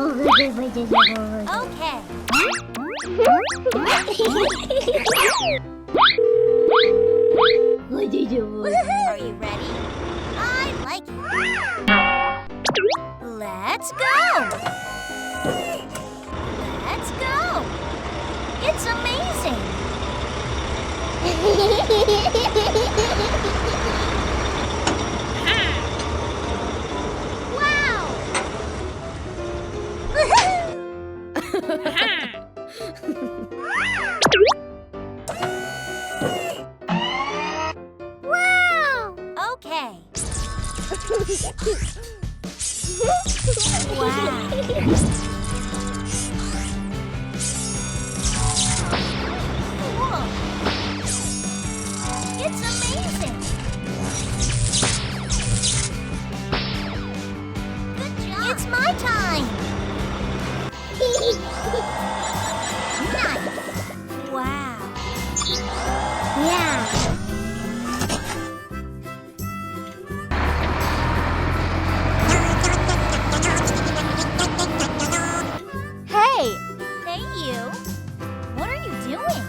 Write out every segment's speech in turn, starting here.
Okay. Are you ready? I like it. Let's go! Let's go! It's amazing! Wow! Wow! Okay. Wow! Whoa! It's amazing! Good job! It's my time! Nice! Wow! Yeah! Hey! Hey, you! What are you doing?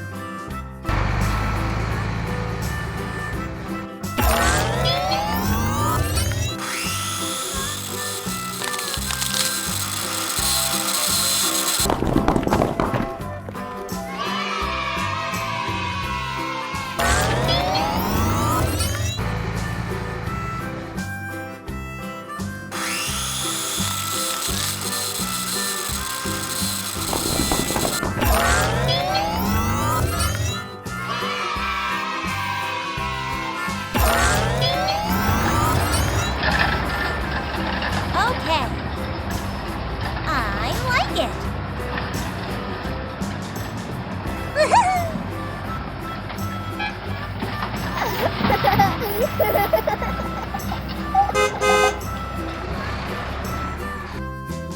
Okay. I like it.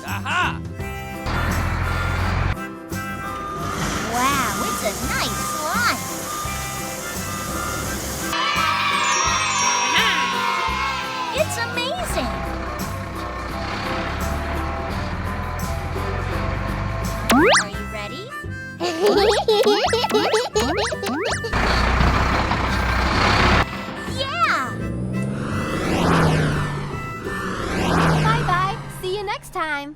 Aha! Wow, it's a nice slime. It's amazing. Are you ready? Yeah! Bye-bye. See you next time.